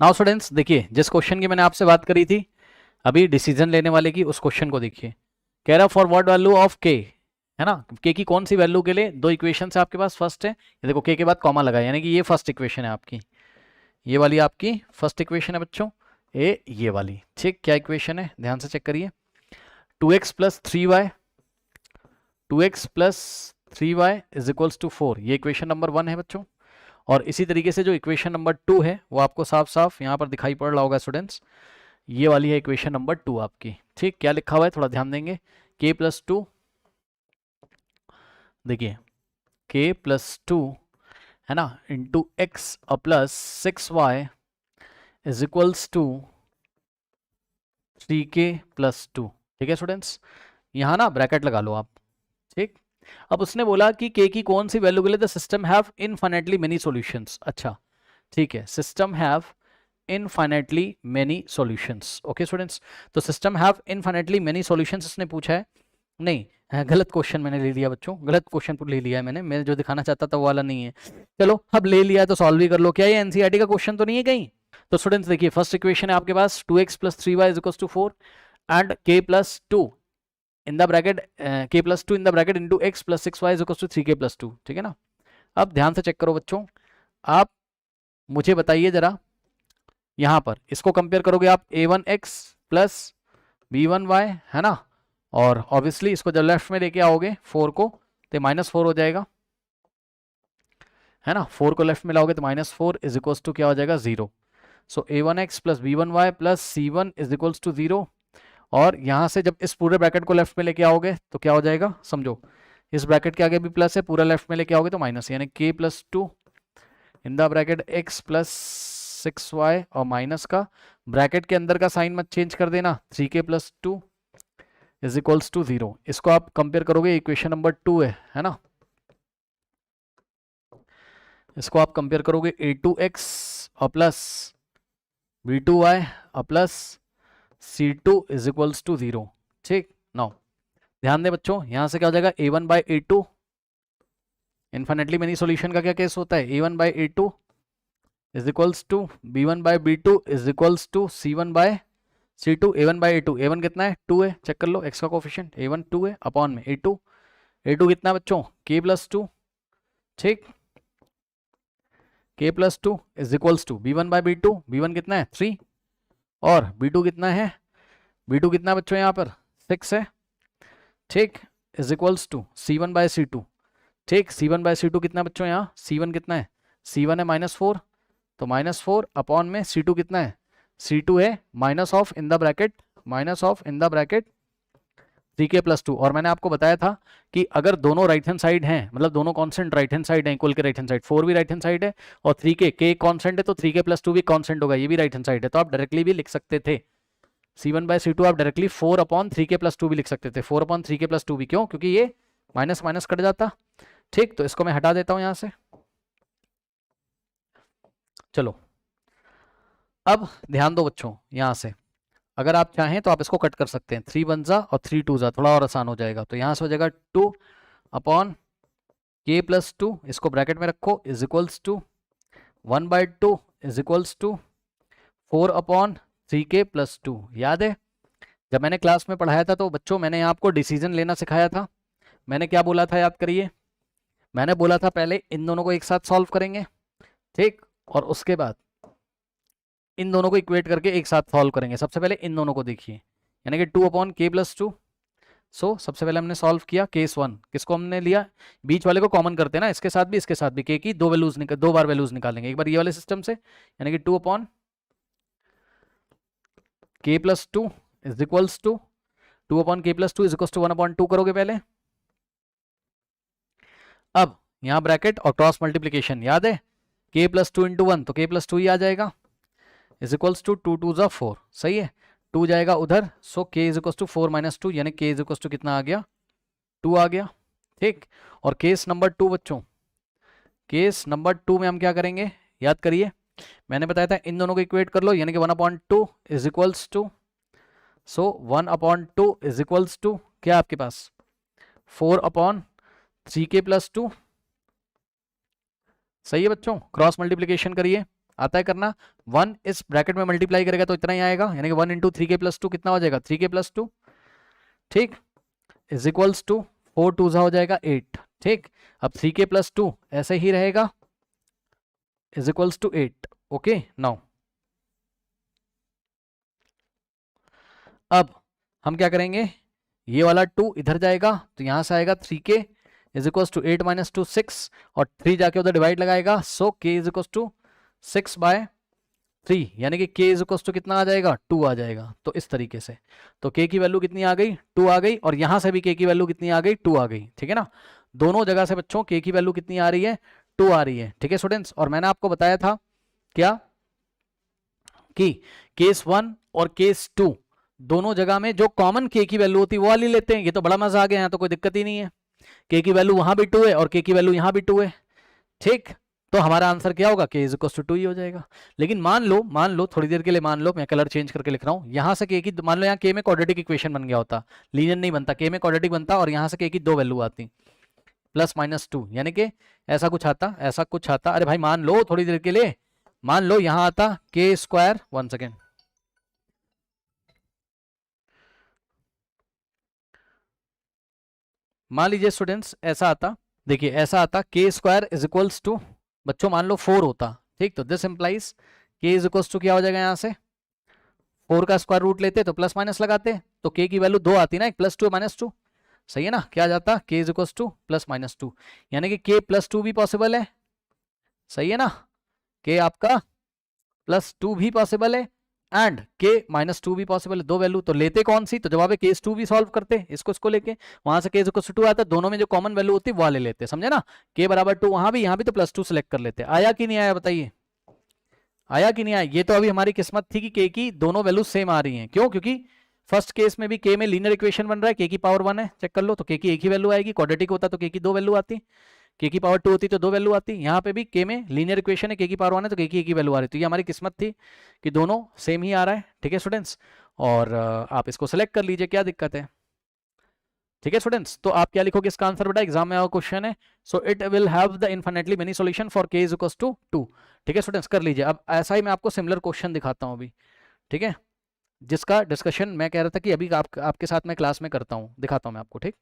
Now students देखिए, जिस question की मैंने आपसे बात करी थी अभी डिसीजन लेने वाले की, उस क्वेश्चन को देखिए। कह रहा फॉर व्हाट वैल्यू ऑफ के, है ना, के की कौन सी वैल्यू के लिए दो इक्वेशन है आपके पास। फर्स्ट है ये देखो, के बाद कॉमा लगा है, यानी कि ये फर्स्ट इक्वेशन है आपकी, ये वाली आपकी फर्स्ट इक्वेशन है बच्चों, ये वाली। ठीक, क्या इक्वेशन है ध्यान से चेक करिए। 2x plus 3y, 2x+3y is equals to 4, ये इक्वेशन नंबर 1 है बच्चों। और इसी तरीके से जो इक्वेशन नंबर 2 है वो आपको साफ साफ यहाँ पर दिखाई पड़ रहा होगा स्टूडेंट्स, ये वाली है इक्वेशन नंबर 2 आपकी। ठीक, क्या लिखा हुआ है थोड़ा ध्यान देंगे। k+2, देखिए k+2 है ना, into x plus 6y is equals to 3k+2। ठीक है स्टूडेंट्स, यहाँ ना ब्रैकेट लगा लो आप। ठीक, अब उसने बोला कि k की कौन सी वैल्यू के लिए the system have infinitely many solutions. अच्छा ठीक है, system have infinitely many solutions. Okay students, तो system have infinitely many solutions इसने पूछा है। नहीं, गलत क्वेश्चन मैंने ले लिया बच्चों, गलत क्वेश्चन ले लिया है मैंने, मैं जो दिखाना चाहता था वो वाला नहीं है। चलो अब ले लिया है तो सॉल्व भी कर लो। क्या ये एनसीईआरटी का क्वेश्चन तो नहीं है कहीं? तो स्टूडेंट्स देखिए, फर्स्ट इक्वेशन है आपके पास 2x+3y is equals to 4 and k+2 in the bracket, k+2 in the bracket into x plus 6y is equals to 3k+2। ठीक है ना। अब ध्यान से चेक करो बच्चों, आप मुझे बताइए जरा, यहां पर इसको कंपेयर करोगे आप a1x प्लस b1y, है ना, और ऑब्वियसली इसको जब लेफ्ट में लेके आओगे 4 को तो -4 हो जाएगा, है ना। 4 को लेफ्ट में लाओगे तो -4 इज इक्वल्स टू क्या हो जाएगा, 0। So a1x plus b1y plus c1 is equals to 0। और यहां से जब इस पूरे ब्रैकेट को लेफ्ट में लेके आओगे तो क्या हो जाएगा, समझो इस ब्रैकेट के आगे भी प्लस है, पूरा लेफ्ट में लेके आओगे तो माइनस, यानी k+2 in the bracket x plus 6y, और माइनस का ब्रैकेट के अंदर का साइन मत चेंज कर देना, 3k+2 इज इक्वल्स टू 0। इसको आप कंपेयर करोगे, इक्वेशन नंबर 2 है ना, इसको आप कंपेयर करोगे a2x और प्लस b2y और plus c2 is equals to 0। ठीक, नाउ ध्यान दें बच्चों, यहां से क्या हो जाएगा, a1/a2, इन्फिनिटली मेनी सॉल्यूशन का क्या केस होता है, a1/a2 is equals to b1/b2 is equals to c1/c2। a1/a2, a1 कितना है, 2 है, चेक कर लो x का कोफिशिएंट, a1 2 है, अपॉन में a2 कितना बच्चों, k+2। ठीक, k+2 is equals to b1/b2, b1 कितना है 3, और b2 कितना है, b2 कितना बच्चों यहाँ पर 6 है। ठीक, इज इक्वल्स टू c1/c2। ठीक, c1/c2 कितना बच्चों, यहाँ c1 कितना है, c1 है -4, तो -4 अपॉन में c2 कितना है, c2 है minus of in the bracket, minus of in the bracket 3k+2। और मैंने आपको बताया था कि अगर दोनों राइट हैंड साइड हैं, मतलब दोनों कांस्टेंट राइट हैंड साइड हैं, इक्वल के राइट हैंड साइड, 4 भी राइट हैंड साइड है और 3k, के कांस्टेंट है तो 3k+2 भी कांस्टेंट होगा, ये भी राइट हैंड साइड है, तो आप डायरेक्टली भी लिख सकते थे c1/c2, आप डायरेक्टली 4/3k+2 भी लिख सकते थे, 4/3k+2 भी, क्यों, क्योंकि ये माइनस माइनस कट जाता। ठीक, तो इसको मैं हटा देता हूं यहां से। चलो अब ध्यान दो बच्चों, यहां से अगर आप चाहें तो आप इसको कट कर सकते हैं, 3 1 जा और 3 2 जा, थोड़ा और आसान हो जाएगा। तो यहां से हो जाएगा 2/k+2, इसको ब्रैकेट में रखो, is equals to 1/2 is equals to 4/3k+2। याद है जब मैंने क्लास में पढ़ाया था तो बच्चों मैंने आपको डिसीजन लेना सिखाया था, मैंने क्या बोला था याद करिए, मैंने बोला था पहले इन दोनों को एक साथ सॉल्व करेंगे, ठीक, और उसके बाद इन दोनों को इक्वेट करके एक साथ सॉल्व करेंगे। सबसे पहले इन दोनों को देखिए, यानी कि 2/k+2। सो सबसे पहले हमने सॉल्व किया केस 1, किसको हमने लिया, बीच वाले को कॉमन करते हैं ना, इसके साथ भी के की दो वैल्यूज दो बार वैल्यूज निकालेंगे, एक बार ये वाले सिस्टम से, यानी कि 2/k+2 is equals to 2/k+2 is equals to 1/2 करोगे पहले। अब यहां ब्रैकेट और क्रॉस मल्टीप्लीकेशन, याद है k+2 इंटू 1 तो k+2 ही आ जाएगा, इज इक्वल्स टू 2 2 जा 4, सही है, 2 जाएगा उधर, सो k इज इक्वल्स टू 4 - 2, यानी k इज इक्वल्स टू कितना आ गया, 2 आ गया। ठीक, और केस नंबर 2 बच्चों, केस नंबर 2 में हम क्या करेंगे, याद करिए, मैंने बताया था इन दोनों को इक्वेट कर लो, यानी कि 1/2 is equals to, so 1/2 is equals to क्या आपके पास 4/3k+2। सही है बच्चों, क्रॉस मल्टीप्लीकेशन करिए, आता है करना। 1 इस ब्रैकेट में मल्टीप्लाई करेगा तो इतना ही आएगा, यानी कि 1 इंटू 3k प्लस 2 कितना हो जाएगा 3k प्लस 2, ठीक, इज इक्वल्स टू 4 2 हो जाएगा 8, ठीक। अब 3k प्लस 2 ऐसे ही रहेगा is equals to 8। Okay, now अब हम क्या करेंगे, ये वाला 2 इधर जाएगा तो यहां से आएगा 3k is equals to 8 minus 2 6, और 3 जाके उधर डिवाइड लगाएगा, सो k इज इक्वल्स टू 6/3, यानी कि k इज इक्वल्स टू कितना आ जाएगा 2 आ जाएगा। तो इस तरीके से तो k की वैल्यू कितनी आ गई 2 आ गई, और यहां से भी k की वैल्यू कितनी आ गई 2 आ गई, ठीक है ना। दोनों जगह से बच्चों k की वैल्यू कितनी आ रही है 2 आ रही है, ठीक है स्टूडेंट्स। और मैंने आपको बताया था क्या कि केस 1 और केस 2 दोनों जगह में जो कॉमन k की वैल्यू होती है वो वाली लेते हैं। ये तो बड़ा मजा आ गया है, तो कोई दिक्कत ही नहीं है, k की वैल्यू वहां भी 2 है और k की वैल्यू यहां भी 2 है, ठीक। तो हमारा आंसर क्या होगा k इज इक्वल टू 2 ही हो जाएगा। लेकिन मान लो थोड़ी देर के लिए, मान लो मैं कलर चेंज करके लिख रहा हूं, यहां से k की, मान लो यहाँ k में क्वाड्रेटिक इक्वेशन बन गया होता, लीनियर नहीं बनता, k में क्वाड्रेटिक बनता और यहां से k की 2 वैल्यू आती +-2, यानी कि ऐसा कुछ आता, ऐसा कुछ आता। अरे भाई मान लो थोड़ी देर के लिए, मान लो यहां आता k², 1 सेकेंड, मान लीजिए स्टूडेंट्स ऐसा आता, देखिए ऐसा आता k² इज इक्वल्स टू, बच्चों मान लो 4 होता, ठीक। तो this implies k is equals to क्या हो जाएगा, यहाँ से 4 का स्क्वायर रूट लेते तो प्लस माइनस लगाते तो k की वैल्यू 2 आती ना, एक +2 -2, सही है ना। क्या आ जाता k इज इक्वल्स टू +-2, यानी कि k +2 भी पॉसिबल है, सही है ना, k आपका +2 भी पॉसिबल है एंड k -2 भी पॉसिबल है, दो वैल्यू। तो लेते कौन सी, तो जवाब है केस 2 भी सॉल्व करते, इसको लेके वहां से k इज इक्वल टू 2 आता है, दोनों में जो कॉमन वैल्यू होती है वो ले लेते, समझे ना। k बराबर 2 वहां भी, यहाँ भी, तो +2 सेलेक्ट कर लेते। आया कि नहीं आया बताइए, आया कि नहीं आया। ये तो अभी हमारी किस्मत थी कि k की दोनों वैल्यू सेम आ रही हैं, क्यों, क्योंकि फर्स्ट केस में भी k में लीनियर इक्वेशन बन रहा है, k की पावर 1 है, चेक कर लो, तो k की एक ही वैल्यू आएगी, क्वाड्रेटिक होता तो k की 2 वैल्यू आती, k की पावर 2 होती तो 2 वैल्यू आती। यहाँ पे भी k में लीनियर इक्वेशन है, k की पावर 1 है तो k की एक ही वैल्यू आ रही। तो ये हमारी किस्मत थी कि दोनों सेम ही आ रहा है, ठीक है स्टूडेंट्स। और आप इसको सेलेक्ट कर लीजिए, क्या दिक्कत है, ठीक है स्टूडेंट्स। तो आप क्या लिखोगे इसका आंसर बेटा, एग्जाम में क्वेश्चन है, so it will have the infinitely many solution for k is equal to 2, ठीक है स्टूडेंट्स, कर लीजिए। अब ऐसा ही मैं आपको सिमिलर क्वेश्चन दिखाता हूँ अभी, ठीक है, जिसका डिस्कशन मैं कह रहा था कि अभी आपके साथ मैं क्लास में करता हूँ, दिखाता हूँ मैं आपको, ठीक।